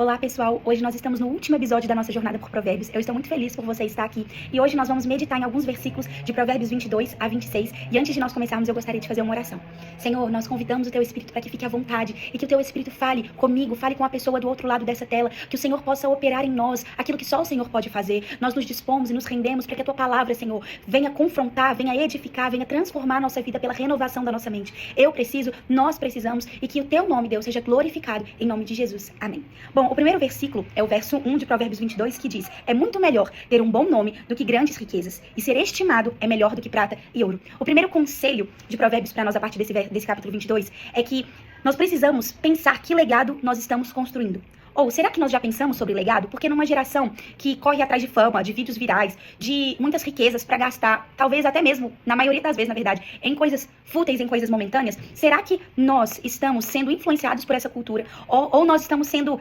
Olá pessoal, hoje nós estamos no último episódio da nossa jornada por Provérbios. Eu estou muito feliz por você estar aqui e hoje nós vamos meditar em alguns versículos de Provérbios 22 a 26 e antes de nós começarmos eu gostaria de fazer uma oração. Senhor, nós convidamos o Teu Espírito para que fique à vontade e que o Teu Espírito fale comigo, fale com a pessoa do outro lado dessa tela, que o Senhor possa operar em nós aquilo que só o Senhor pode fazer. Nós nos dispomos e nos rendemos para que a Tua palavra, Senhor, venha confrontar, venha edificar, venha transformar a nossa vida pela renovação da nossa mente. Eu preciso, nós precisamos e que o Teu nome, Deus, seja glorificado em nome de Jesus. Amém. Bom, o primeiro versículo é o verso 1 de Provérbios 22, que diz: é muito melhor ter um bom nome do que grandes riquezas, e ser estimado é melhor do que prata e ouro. O primeiro conselho de Provérbios para nós a partir desse capítulo 22 é que nós precisamos pensar que legado nós estamos construindo. Ou será que nós já pensamos sobre legado? Porque numa geração que corre atrás de fama, de vídeos virais, de muitas riquezas para gastar, talvez até mesmo, na maioria das vezes, na verdade, em coisas fúteis, em coisas momentâneas, será que nós estamos sendo influenciados por essa cultura? Ou nós estamos sendo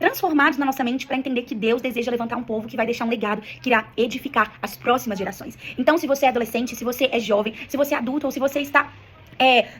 transformados na nossa mente para entender que Deus deseja levantar um povo que vai deixar um legado, que irá edificar as próximas gerações? Então, se você é adolescente, se você é jovem, se você é adulto ou se você está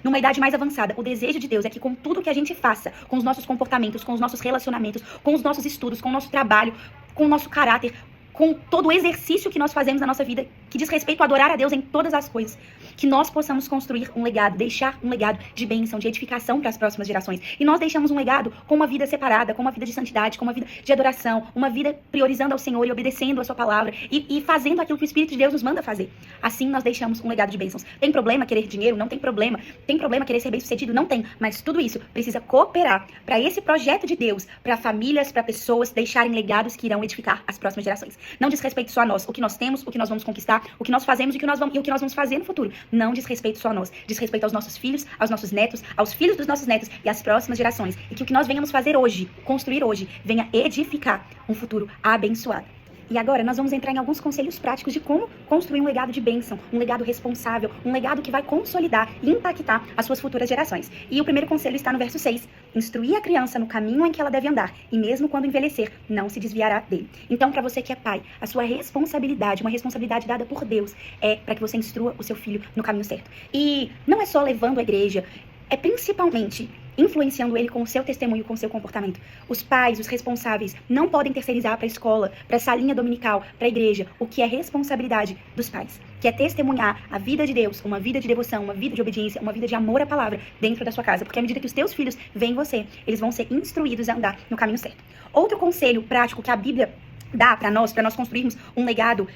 numa idade mais avançada, o desejo de Deus é que com tudo que a gente faça, com os nossos comportamentos, com os nossos relacionamentos, com os nossos estudos, com o nosso trabalho, com o nosso caráter, com todo o exercício que nós fazemos na nossa vida, que diz respeito a adorar a Deus em todas as coisas, que nós possamos construir um legado, deixar um legado de bênção, de edificação para as próximas gerações. E nós deixamos um legado com uma vida separada, com uma vida de santidade, com uma vida de adoração, uma vida priorizando ao Senhor e obedecendo a sua palavra e fazendo aquilo que o Espírito de Deus nos manda fazer. Assim nós deixamos um legado de bênçãos. Tem problema querer dinheiro? Não tem problema. Tem problema querer ser bem-sucedido? Não tem. Mas tudo isso precisa cooperar para esse projeto de Deus, para famílias, para pessoas deixarem legados que irão edificar as próximas gerações. Não diz respeito só a nós, o que nós temos, o que nós vamos conquistar, o que nós fazemos e o que nós vamos fazer no futuro. Não diz respeito só a nós, diz respeito aos nossos filhos, aos nossos netos, aos filhos dos nossos netos e às próximas gerações. E que o que nós venhamos fazer hoje, construir hoje, venha edificar um futuro abençoado. E agora nós vamos entrar em alguns conselhos práticos de como construir um legado de bênção, um legado responsável, um legado que vai consolidar e impactar as suas futuras gerações. E o primeiro conselho está no verso 6. Instruir a criança no caminho em que ela deve andar, e mesmo quando envelhecer, não se desviará dele. Então, para você que é pai, a sua responsabilidade, uma responsabilidade dada por Deus, é para que você instrua o seu filho no caminho certo. E não é só levando à igreja, é principalmente influenciando ele com o seu testemunho, com o seu comportamento. Os pais, os responsáveis, não podem terceirizar para a escola, para a salinha dominical, para a igreja, o que é responsabilidade dos pais, que é testemunhar a vida de Deus, uma vida de devoção, uma vida de obediência, uma vida de amor à palavra dentro da sua casa, porque à medida que os teus filhos veem você, eles vão ser instruídos a andar no caminho certo. Outro conselho prático que a Bíblia dá para nós construirmos um legado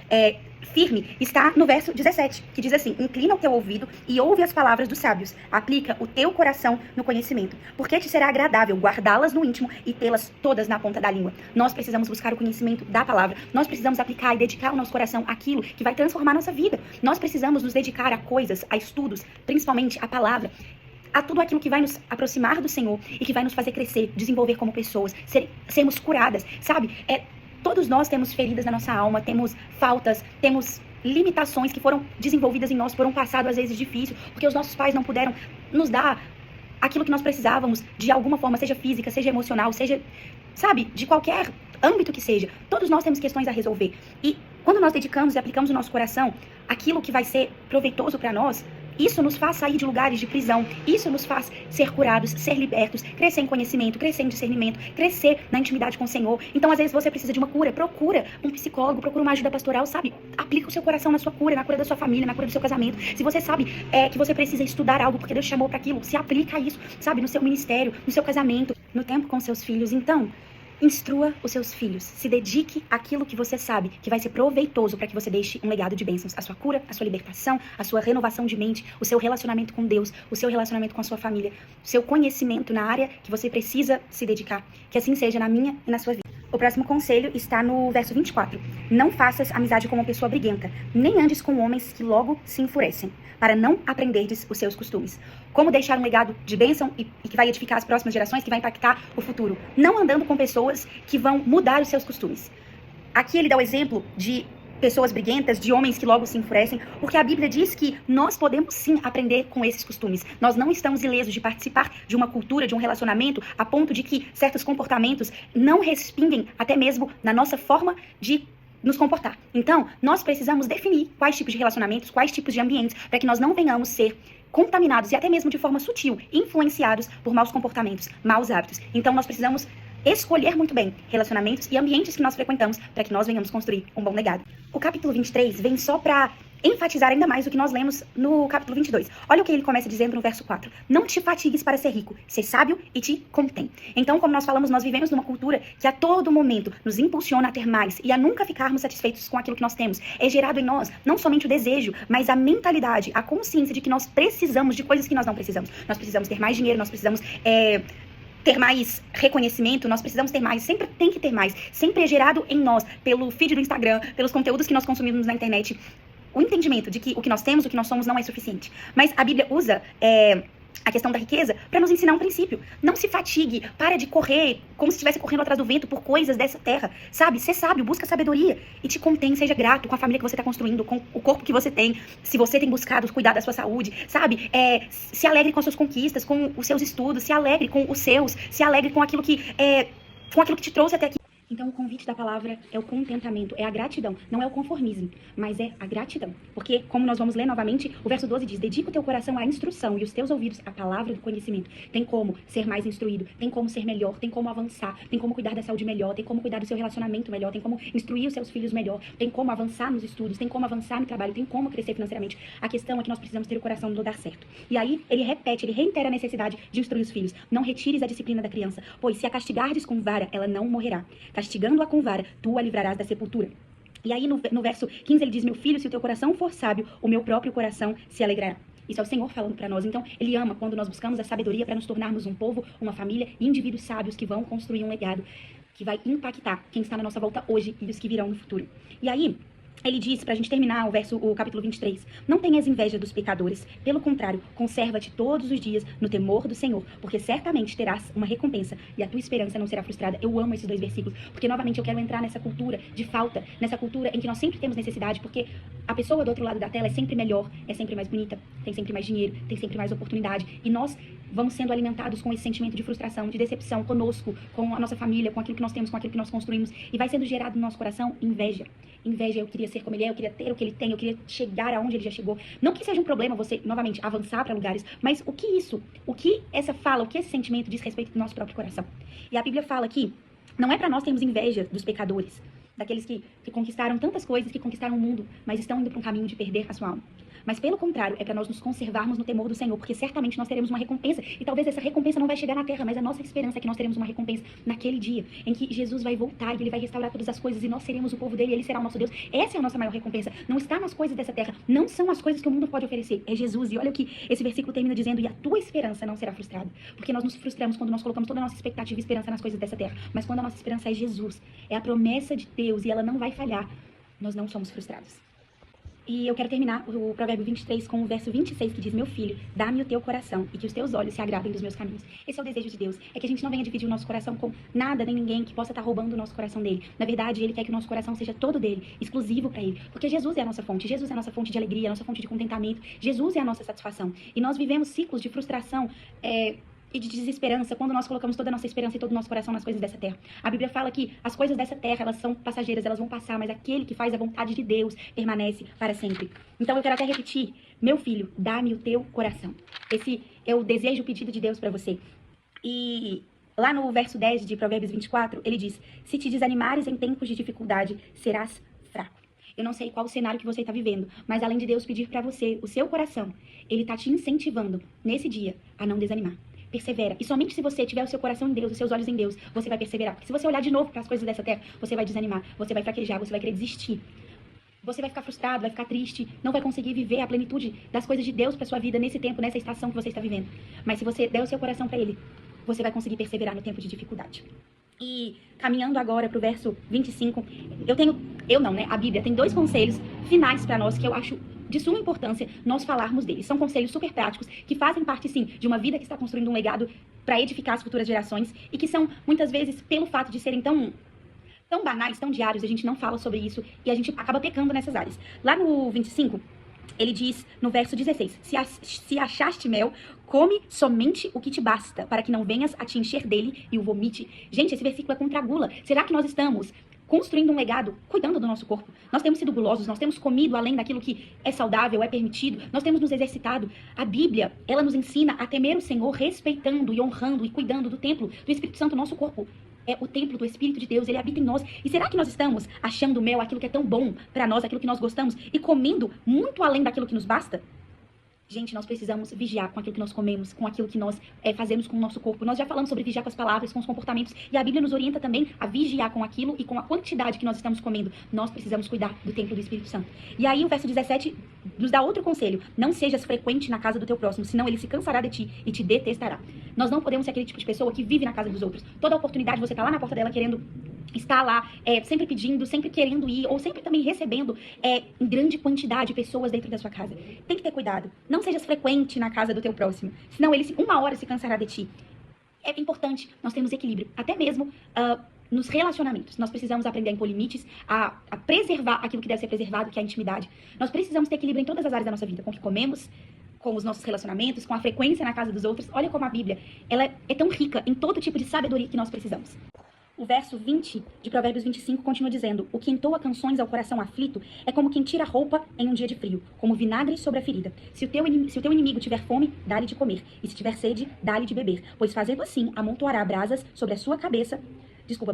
firme, está no verso 17, que diz assim: inclina o teu ouvido e ouve as palavras dos sábios, aplica o teu coração no conhecimento, porque te será agradável guardá-las no íntimo e tê-las todas na ponta da língua. Nós precisamos buscar o conhecimento da palavra, nós precisamos aplicar e dedicar ao nosso coração aquilo que vai transformar a nossa vida. Nós precisamos nos dedicar a coisas, a estudos, principalmente a palavra, a tudo aquilo que vai nos aproximar do Senhor e que vai nos fazer crescer, desenvolver como pessoas, sermos curadas, sabe? Todos nós temos feridas na nossa alma, temos faltas, temos limitações que foram desenvolvidas em nós por um passado às vezes difícil, porque os nossos pais não puderam nos dar aquilo que nós precisávamos de alguma forma, seja física, seja emocional, seja, sabe, de qualquer âmbito que seja. Todos nós temos questões a resolver. E quando nós dedicamos e aplicamos no nosso coração aquilo que vai ser proveitoso para nós, isso nos faz sair de lugares de prisão, isso nos faz ser curados, ser libertos, crescer em conhecimento, crescer em discernimento, crescer na intimidade com o Senhor. Então, às vezes, você precisa de uma cura, procura um psicólogo, procura uma ajuda pastoral, sabe? Aplica o seu coração na sua cura, na cura da sua família, na cura do seu casamento. Se você sabe que você precisa estudar algo porque Deus chamou para aquilo, se aplica a isso, sabe? No seu ministério, no seu casamento, no tempo com seus filhos. Então, instrua os seus filhos, se dedique àquilo que você sabe que vai ser proveitoso para que você deixe um legado de bênçãos, a sua cura, a sua libertação, a sua renovação de mente, o seu relacionamento com Deus, o seu relacionamento com a sua família, o seu conhecimento na área que você precisa se dedicar, que assim seja na minha e na sua vida. O próximo conselho está no verso 24. Não faças amizade com uma pessoa briguenta, nem andes com homens que logo se enfurecem, para não aprenderdes os seus costumes. Como deixar um legado de bênção e que vai edificar as próximas gerações, que vai impactar o futuro. Não andando com pessoas que vão mudar os seus costumes. Aqui ele dá o exemplo de pessoas briguentas, de homens que logo se enfurecem, porque a Bíblia diz que nós podemos sim aprender com esses costumes. Nós não estamos ilesos de participar de uma cultura, de um relacionamento, a ponto de que certos comportamentos não respinguem até mesmo na nossa forma de nos comportar. Então, nós precisamos definir quais tipos de relacionamentos, quais tipos de ambientes, para que nós não venhamos ser contaminados e até mesmo de forma sutil, influenciados por maus comportamentos, maus hábitos. Então, nós precisamos escolher muito bem relacionamentos e ambientes que nós frequentamos para que nós venhamos construir um bom legado. O capítulo 23 vem só para enfatizar ainda mais o que nós lemos no capítulo 22. Olha o que ele começa dizendo no verso 4. Não te fatigues para ser rico, ser sábio e te contém. Então, como nós falamos, nós vivemos numa cultura que a todo momento nos impulsiona a ter mais e a nunca ficarmos satisfeitos com aquilo que nós temos. É gerado em nós não somente o desejo, mas a mentalidade, a consciência de que nós precisamos de coisas que nós não precisamos. Nós precisamos ter mais dinheiro, nós precisamos ter mais reconhecimento, nós precisamos ter mais, sempre tem que ter mais. Sempre é gerado em nós, pelo feed do Instagram, pelos conteúdos que nós consumimos na internet, o entendimento de que o que nós temos, o que nós somos não é suficiente. Mas a Bíblia usa a questão da riqueza para nos ensinar um princípio. Não se fatigue, para de correr como se estivesse correndo atrás do vento por coisas dessa terra, sabe? Ser sábio, busca sabedoria e te contém, seja grato com a família que você está construindo, com o corpo que você tem, se você tem buscado cuidar da sua saúde, sabe? Se alegre com as suas conquistas, com os seus estudos, se alegre com os seus, se alegre com aquilo que te trouxe até aqui. Então, o convite da palavra é o contentamento, é a gratidão. Não é o conformismo, mas é a gratidão. Porque, como nós vamos ler novamente, o verso 12 diz: dedica o teu coração à instrução e os teus ouvidos à palavra do conhecimento. Tem como ser mais instruído, tem como ser melhor, tem como avançar, tem como cuidar da saúde melhor, tem como cuidar do seu relacionamento melhor, tem como instruir os seus filhos melhor, tem como avançar nos estudos, tem como avançar no trabalho, tem como crescer financeiramente. A questão é que nós precisamos ter o coração no lugar certo. E aí, ele repete, ele reitera a necessidade de instruir os filhos. Não retires a disciplina da criança, pois se a castigardes com vara, ela não morrerá. Castigando-a com vara, tu a livrarás da sepultura. E aí no verso 15 ele diz: meu filho, se o teu coração for sábio, o meu próprio coração se alegrará. Isso é o Senhor falando para nós. Então, ele ama quando nós buscamos a sabedoria para nos tornarmos um povo, uma família e indivíduos sábios que vão construir um legado que vai impactar quem está na nossa volta hoje e os que virão no futuro. E aí, ele diz, pra gente terminar o capítulo 23, não tenhas inveja dos pecadores, pelo contrário, conserva-te todos os dias no temor do Senhor, porque certamente terás uma recompensa e a tua esperança não será frustrada. Eu amo esses dois versículos, porque novamente eu quero entrar nessa cultura de falta, nessa cultura em que nós sempre temos necessidade, porque a pessoa do outro lado da tela é sempre melhor, é sempre mais bonita, tem sempre mais dinheiro, tem sempre mais oportunidade, e nós vamos sendo alimentados com esse sentimento de frustração, de decepção conosco, com a nossa família, com aquilo que nós temos, com aquilo que nós construímos, e vai sendo gerado no nosso coração inveja. Inveja, eu queria ser como ele é, eu queria ter o que ele tem, eu queria chegar aonde ele já chegou. Não que seja um problema você, novamente, avançar para lugares, mas o que essa fala, o que esse sentimento diz respeito do nosso próprio coração. E a Bíblia fala que não é para nós termos inveja dos pecadores, daqueles que conquistaram tantas coisas, que conquistaram o mundo, mas estão indo para um caminho de perder a sua alma. Mas pelo contrário, é para nós nos conservarmos no temor do Senhor, porque certamente nós teremos uma recompensa, e talvez essa recompensa não vai chegar na terra, mas a nossa esperança é que nós teremos uma recompensa naquele dia, em que Jesus vai voltar e ele vai restaurar todas as coisas, e nós seremos o povo dele, e ele será o nosso Deus. Essa é a nossa maior recompensa, não está nas coisas dessa terra, não são as coisas que o mundo pode oferecer, é Jesus. E olha o que esse versículo termina dizendo: e a tua esperança não será frustrada, porque nós nos frustramos quando nós colocamos toda a nossa expectativa e esperança nas coisas dessa terra, mas quando a nossa esperança é Jesus, é a promessa de Deus, e ela não vai falhar, nós não somos frustrados. E eu quero terminar o provérbio 23 com o verso 26, que diz: meu filho, dá-me o teu coração e que os teus olhos se agradem dos meus caminhos. Esse é o desejo de Deus, é que a gente não venha dividir o nosso coração com nada nem ninguém que possa estar roubando o nosso coração dele. Na verdade, ele quer que o nosso coração seja todo dele, exclusivo para ele, porque Jesus é a nossa fonte, Jesus é a nossa fonte de alegria, a nossa fonte de contentamento, Jesus é a nossa satisfação. E nós vivemos ciclos de frustração e de desesperança quando nós colocamos toda a nossa esperança e todo o nosso coração nas coisas dessa terra. A Bíblia fala que as coisas dessa terra, elas são passageiras, elas vão passar, mas aquele que faz a vontade de Deus permanece para sempre. Então eu quero até repetir: meu filho, dá-me o teu coração. Esse é o desejo, o pedido de Deus para você. E lá no verso 10 de Provérbios 24, ele diz: se te desanimares em tempos de dificuldade, serás fraco. Eu não sei qual o cenário que você está vivendo, mas além de Deus pedir para você o seu coração, ele está te incentivando nesse dia a não desanimar. Persevera. E somente se você tiver o seu coração em Deus, os seus olhos em Deus, você vai perseverar. Porque se você olhar de novo para as coisas dessa terra, você vai desanimar, você vai fraquejar, você vai querer desistir. Você vai ficar frustrado, vai ficar triste, não vai conseguir viver a plenitude das coisas de Deus para sua vida nesse tempo, nessa estação que você está vivendo. Mas se você der o seu coração para ele, você vai conseguir perseverar no tempo de dificuldade. E caminhando agora para o verso 25, a Bíblia tem 2 conselhos finais para nós que eu acho de suma importância nós falarmos deles. São conselhos super práticos que fazem parte, sim, de uma vida que está construindo um legado para edificar as futuras gerações e que são, muitas vezes, pelo fato de serem tão banais, tão diários, a gente não fala sobre isso e a gente acaba pecando nessas áreas. Lá no 25, ele diz, no verso 16, se achaste mel, come somente o que te basta, para que não venhas a te encher dele e o vomite. Gente, esse versículo é contra a gula. Será que nós estamos construindo um legado, cuidando do nosso corpo? Nós temos sido gulosos, nós temos comido além daquilo que é saudável, é permitido, nós temos nos exercitado. A Bíblia, ela nos ensina a temer o Senhor, respeitando e honrando e cuidando do templo do Espírito Santo, nosso corpo. é o templo do Espírito de Deus, ele habita em nós. E será que nós estamos achando mel, aquilo que é tão bom para nós, aquilo que nós gostamos, e comendo muito além daquilo que nos basta? Gente, nós precisamos vigiar com aquilo que nós comemos, com aquilo que nós fazemos com o nosso corpo. Nós já falamos sobre vigiar com as palavras, com os comportamentos, e a Bíblia nos orienta também a vigiar com aquilo e com a quantidade que nós estamos comendo. Nós precisamos cuidar do templo do Espírito Santo. E aí o verso 17 nos dá outro conselho: não sejas frequente na casa do teu próximo, senão ele se cansará de ti e te detestará. Nós não podemos ser aquele tipo de pessoa que vive na casa dos outros. Toda oportunidade você tá lá na porta dela querendo estar lá, sempre pedindo, sempre querendo ir, ou sempre também recebendo em grande quantidade pessoas dentro da sua casa. Tem que ter cuidado. Não sejas frequente na casa do teu próximo, senão ele uma hora se cansará de ti. É importante nós termos equilíbrio, até mesmo nos relacionamentos. Nós precisamos aprender a impor limites, a preservar aquilo que deve ser preservado, que é a intimidade. Nós precisamos ter equilíbrio em todas as áreas da nossa vida, com o que comemos, com os nossos relacionamentos, com a frequência na casa dos outros. Olha como a Bíblia ela é tão rica em todo tipo de sabedoria que nós precisamos. O verso 20 de Provérbios 25 continua dizendo: o que entoa canções ao coração aflito é como quem tira roupa em um dia de frio, como vinagre sobre a ferida. Se o teu inimigo tiver fome, dá-lhe de comer, e se tiver sede, dá-lhe de beber, pois fazendo assim, amontoará brasas sobre a sua cabeça,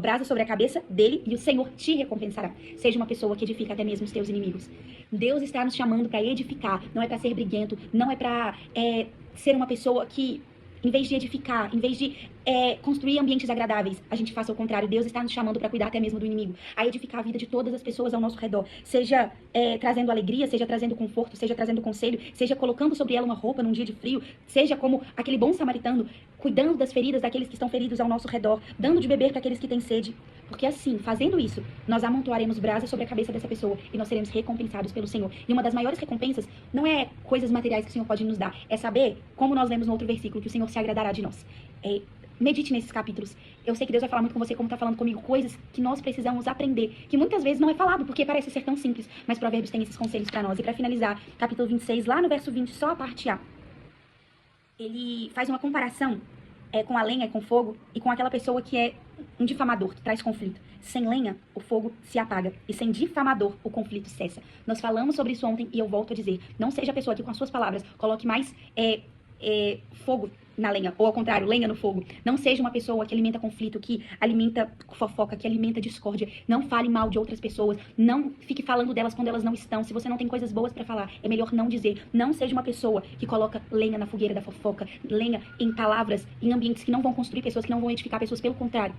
brasas sobre a cabeça dele, e o Senhor te recompensará. Seja uma pessoa que edifica até mesmo os teus inimigos. Deus está nos chamando para edificar, não é para ser briguento, não é para ser uma pessoa que, em vez de edificar, em vez de construir ambientes agradáveis, a gente faça o contrário. Deus está nos chamando para cuidar até mesmo do inimigo, a edificar a vida de todas as pessoas ao nosso redor, seja trazendo alegria, seja trazendo conforto, seja trazendo conselho, seja colocando sobre ela uma roupa num dia de frio, seja como aquele bom samaritano, cuidando das feridas daqueles que estão feridos ao nosso redor, dando de beber para aqueles que têm sede. Porque assim, fazendo isso, nós amontoaremos brasas sobre a cabeça dessa pessoa e nós seremos recompensados pelo Senhor. E uma das maiores recompensas não é coisas materiais que o Senhor pode nos dar, é saber, como nós lemos no outro versículo, que o Senhor se agradará de nós. Medite nesses capítulos. Eu sei que Deus vai falar muito com você, como está falando comigo, coisas que nós precisamos aprender, que muitas vezes não é falado, porque parece ser tão simples, mas Provérbios tem esses conselhos para nós. E para finalizar, capítulo 26, lá no verso 20, só a parte A, ele faz uma comparação com a lenha e com o fogo, e com aquela pessoa que é um difamador, que traz conflito. Sem lenha, o fogo se apaga, e sem difamador, o conflito cessa. Nós falamos sobre isso ontem, e eu volto a dizer: não seja a pessoa que com as suas palavras coloque mais fogo na lenha, ou ao contrário, lenha no fogo. Não seja uma pessoa que alimenta conflito, que alimenta fofoca, que alimenta discórdia. Não fale mal de outras pessoas, não fique falando delas quando elas não estão. Se você não tem coisas boas pra falar, é melhor não dizer. Não seja uma pessoa que coloca lenha na fogueira da fofoca, lenha em palavras, em ambientes que não vão construir pessoas, que não vão edificar pessoas, pelo contrário.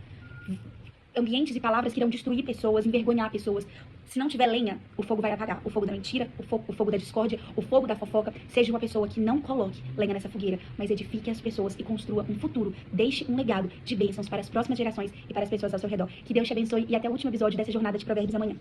Ambientes e palavras que irão destruir pessoas, envergonhar pessoas. Se não tiver lenha, o fogo vai apagar. O fogo da mentira, o fogo da discórdia, o fogo da fofoca. Seja uma pessoa que não coloque lenha nessa fogueira, mas edifique as pessoas e construa um futuro. Deixe um legado de bênçãos para as próximas gerações e para as pessoas ao seu redor. Que Deus te abençoe e até o último episódio dessa jornada de Provérbios amanhã.